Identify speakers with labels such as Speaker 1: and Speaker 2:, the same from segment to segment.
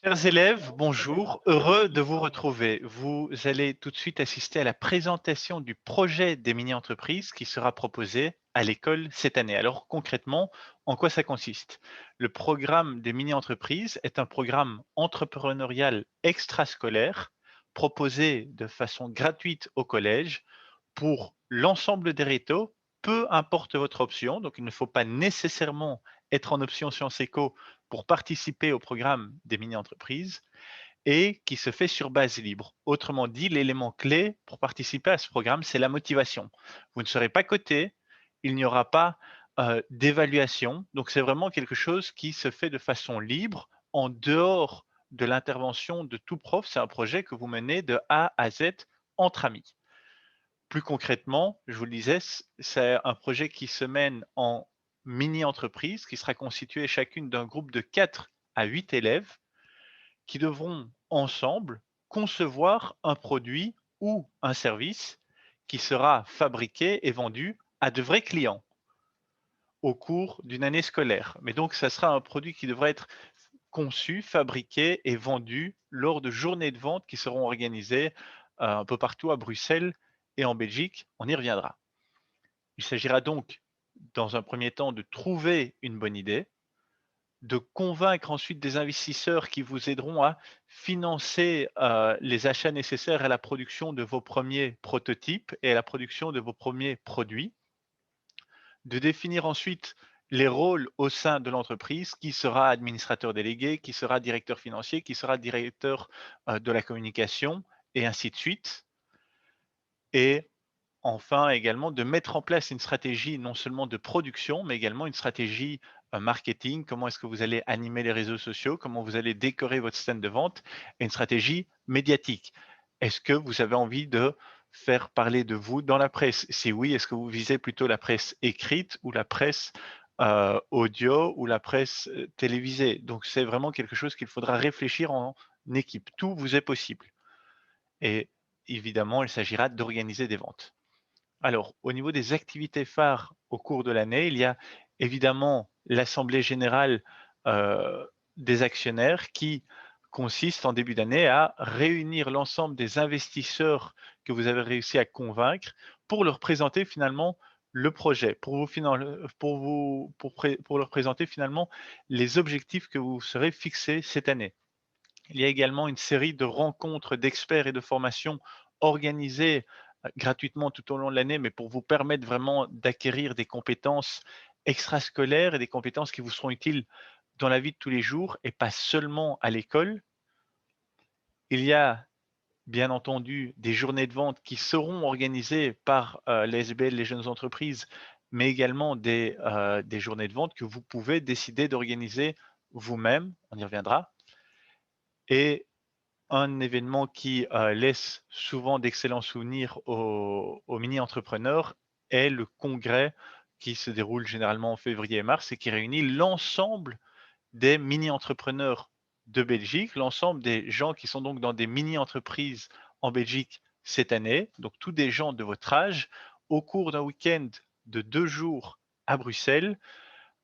Speaker 1: Chers élèves, bonjour, heureux de vous retrouver. Vous allez tout de suite assister à la présentation du projet des mini-entreprises qui sera proposé à l'école cette année. Alors concrètement, en quoi ça consiste? Le programme des mini-entreprises est un programme entrepreneurial extrascolaire proposé de façon gratuite au collège pour l'ensemble des réseaux, peu importe votre option. Donc, il ne faut pas nécessairement être en option Sciences Éco pour participer au programme des mini-entreprises et qui se fait sur base libre. Autrement dit, l'élément clé pour participer à ce programme, c'est la motivation. Vous ne serez pas coté, il n'y aura pas d'évaluation. Donc, c'est vraiment quelque chose qui se fait de façon libre, en dehors de l'intervention de tout prof. C'est un projet que vous menez de A à Z entre amis. Plus concrètement, je vous le disais, c'est un projet qui se mène en mini-entreprise, qui sera constituée chacune d'un groupe de 4 à 8 élèves qui devront ensemble concevoir un produit ou un service qui sera fabriqué et vendu à de vrais clients au cours d'une année scolaire. Mais donc, ça sera un produit qui devra être conçu, fabriqué et vendu lors de journées de vente qui seront organisées un peu partout à Bruxelles et en Belgique. On y reviendra. Il s'agira donc, dans un premier temps, de trouver une bonne idée, de convaincre ensuite des investisseurs qui vous aideront à financer les achats nécessaires à la production de vos premiers prototypes et à la production de vos premiers produits, de définir ensuite les rôles au sein de l'entreprise, qui sera administrateur délégué, qui sera directeur financier, qui sera directeur de la communication, et ainsi de suite. Et enfin, également, de mettre en place une stratégie non seulement de production, mais également une stratégie marketing. Comment est-ce que vous allez animer les réseaux sociaux? Comment vous allez décorer votre stand de vente? Et une stratégie médiatique. Est-ce que vous avez envie de faire parler de vous dans la presse? Si oui, est-ce que vous visez plutôt la presse écrite ou la presse audio ou la presse télévisée? Donc, c'est vraiment quelque chose qu'il faudra réfléchir en équipe. Tout vous est possible. Et évidemment, il s'agira d'organiser des ventes. Alors, au niveau des activités phares au cours de l'année, il y a évidemment l'assemblée générale des actionnaires qui consiste en début d'année à réunir l'ensemble des investisseurs que vous avez réussi à convaincre pour leur présenter finalement le projet, pour leur présenter finalement les objectifs que vous serez fixés cette année. Il y a également une série de rencontres d'experts et de formations organisées gratuitement tout au long de l'année, mais pour vous permettre vraiment d'acquérir des compétences extrascolaires et des compétences qui vous seront utiles dans la vie de tous les jours et pas seulement à l'école. Il y a bien entendu des journées de vente qui seront organisées par les SBL, les jeunes entreprises, mais également des journées de vente que vous pouvez décider d'organiser vous-même. On y reviendra. Et un événement qui laisse souvent d'excellents souvenirs aux mini-entrepreneurs est le congrès qui se déroule généralement en février et mars et qui réunit l'ensemble des mini-entrepreneurs de Belgique, l'ensemble des gens qui sont donc dans des mini-entreprises en Belgique cette année, donc tous des gens de votre âge, au cours d'un week-end de 2 jours à Bruxelles.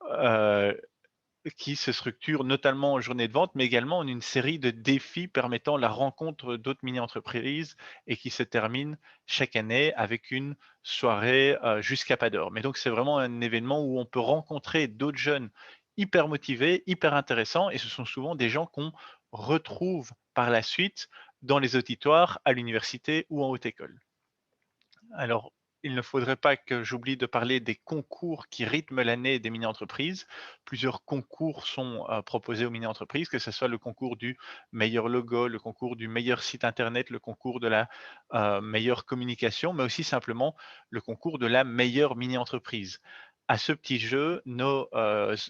Speaker 1: Heu, qui se structure notamment en journée de vente, mais également en une série de défis permettant la rencontre d'autres mini-entreprises et qui se termine chaque année avec une soirée jusqu'à pas d'heure. Mais donc c'est vraiment un événement où on peut rencontrer d'autres jeunes hyper motivés, hyper intéressants, et ce sont souvent des gens qu'on retrouve par la suite dans les auditoires, à l'université ou en haute école. Alors, il ne faudrait pas que j'oublie de parler des concours qui rythment l'année des mini-entreprises. Plusieurs concours sont proposés aux mini-entreprises, que ce soit le concours du meilleur logo, le concours du meilleur site internet, le concours de la meilleure communication, mais aussi simplement le concours de la meilleure mini-entreprise. À ce petit jeu, nos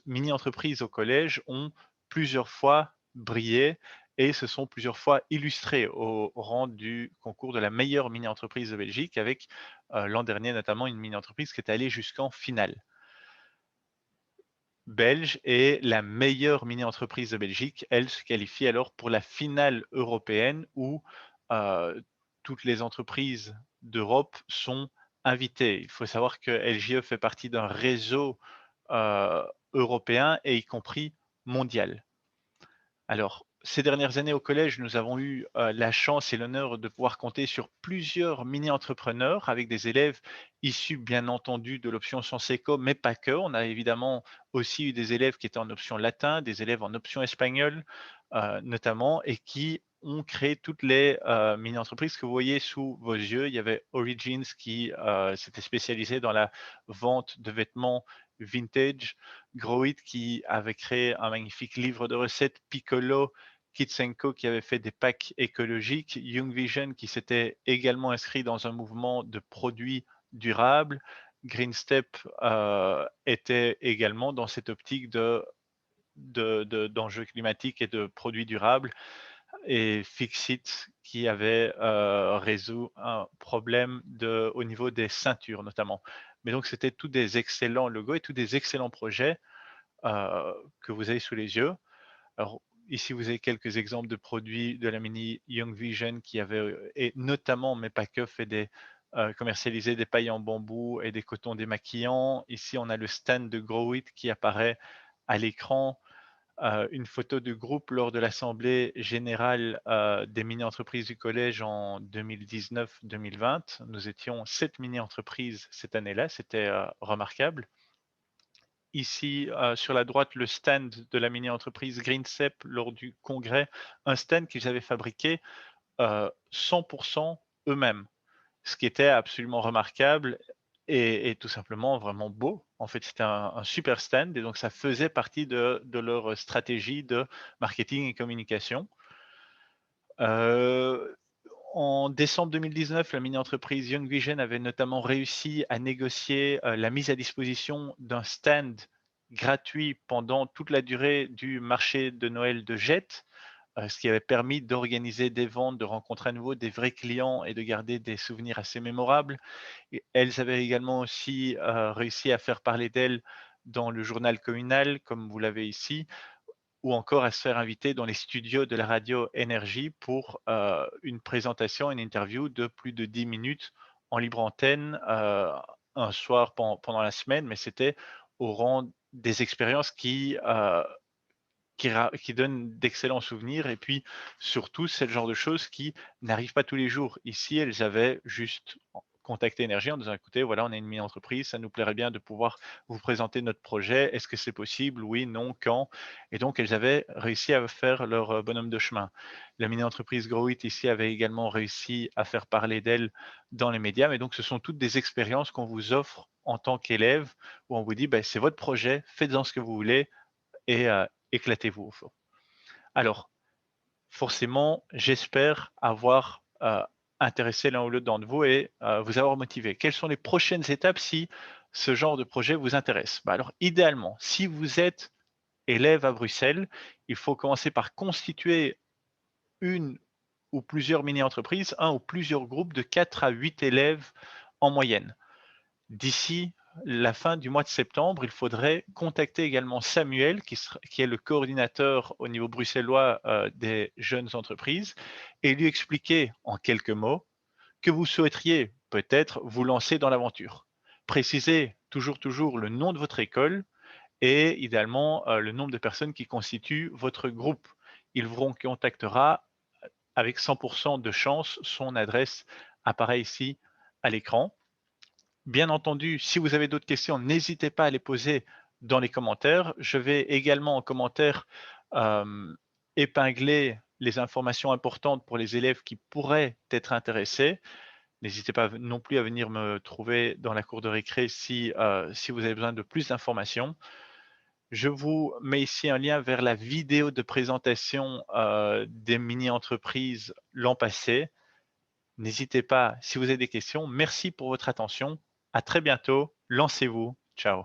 Speaker 1: mini-entreprises au collège ont plusieurs fois brillé et se sont plusieurs fois illustrés au rang du concours de la meilleure mini-entreprise de Belgique avec l'an dernier notamment une mini-entreprise qui est allée jusqu'en finale belge, et la meilleure mini-entreprise de Belgique, elle se qualifie alors pour la finale européenne où toutes les entreprises d'Europe sont invitées. Il faut savoir que LGE fait partie d'un réseau européen et y compris mondial. Alors, ces dernières années au collège, nous avons eu, la chance et l'honneur de pouvoir compter sur plusieurs mini-entrepreneurs avec des élèves issus, bien entendu, de l'option Sciences Éco, mais pas que. On a évidemment aussi eu des élèves qui étaient en option latin, des élèves en option espagnol, notamment et qui ont créé toutes les, mini-entreprises que vous voyez sous vos yeux. Il y avait Origins qui, s'était spécialisé dans la vente de vêtements vintage, Growit qui avait créé un magnifique livre de recettes, Piccolo, Kitsenko qui avait fait des packs écologiques, Young Vision qui s'était également inscrit dans un mouvement de produits durables, Green Step était également dans cette optique d'enjeux climatiques et de produits durables, et Fixit qui avait résolu un problème au niveau des ceintures notamment. Mais donc c'était tous des excellents logos et tous des excellents projets que vous avez sous les yeux. Alors ici, vous avez quelques exemples de produits de la mini Young Vision qui avait, et notamment, mais pas que, fait commercialisé des pailles en bambou et des cotons démaquillants. Ici, on a le stand de Growit qui apparaît à l'écran, une photo de groupe lors de l'assemblée générale, des mini-entreprises du collège en 2019-2020. Nous étions 7 mini-entreprises cette année-là, c'était, remarquable. Ici, sur la droite, le stand de la mini-entreprise GreenSep lors du congrès, un stand qu'ils avaient fabriqué, 100 eux-mêmes, ce qui était absolument remarquable et tout simplement vraiment beau. En fait, c'était un super stand et donc ça faisait partie de leur stratégie de marketing et communication. Heu, En décembre 2019, la mini-entreprise Young Vision avait notamment réussi à négocier, la mise à disposition d'un stand gratuit pendant toute la durée du marché de Noël de Jette, ce qui avait permis d'organiser des ventes, de rencontrer à nouveau des vrais clients et de garder des souvenirs assez mémorables. Et elles avaient également aussi, réussi à faire parler d'elles dans le journal communal, comme vous l'avez ici, ou encore à se faire inviter dans les studios de la radio Énergie pour, une présentation, une interview de plus de 10 minutes en libre antenne, un soir pendant la semaine, mais c'était au rang des expériences qui donnent d'excellents souvenirs et puis surtout, c'est le genre de choses qui n'arrivent pas tous les jours. Ici, elles avaient juste contacté Énergie en disant: «Écoutez, voilà, on est une mini-entreprise, ça nous plairait bien de pouvoir vous présenter notre projet. Est-ce que c'est possible? Oui, non, quand?» Et donc elles avaient réussi à faire leur, bonhomme de chemin. La mini-entreprise Growit ici avait également réussi à faire parler d'elle dans les médias, mais donc ce sont toutes des expériences qu'on vous offre en tant qu'élève, où on vous dit: «Beh, c'est votre projet, faites-en ce que vous voulez et éclatez-vous au fond». Alors, forcément, j'espère avoir, intéressé l'un ou l'autre d'entre vous et vous avoir motivé. Quelles sont les prochaines étapes si ce genre de projet vous intéresse? Bah, alors idéalement, si vous êtes élève à Bruxelles, il faut commencer par constituer une ou plusieurs mini-entreprises, un ou plusieurs groupes de 4 à 8 élèves en moyenne. D'ici la fin du mois de septembre, il faudrait contacter également Samuel qui est le coordinateur au niveau bruxellois, des jeunes entreprises et lui expliquer en quelques mots que vous souhaiteriez peut-être vous lancer dans l'aventure. Précisez toujours le nom de votre école et idéalement, le nombre de personnes qui constituent votre groupe. Il vous contactera avec 100 de chance, son adresse apparaît ici à l'écran. Bien entendu, si vous avez d'autres questions, n'hésitez pas à les poser dans les commentaires. Je vais également en commentaire épingler les informations importantes pour les élèves qui pourraient être intéressés. N'hésitez pas non plus à venir me trouver dans la cour de récré si vous avez besoin de plus d'informations. Je vous mets ici un lien vers la vidéo de présentation des mini-entreprises l'an passé. N'hésitez pas si vous avez des questions. Merci pour votre attention. À très bientôt. Lancez-vous. Ciao.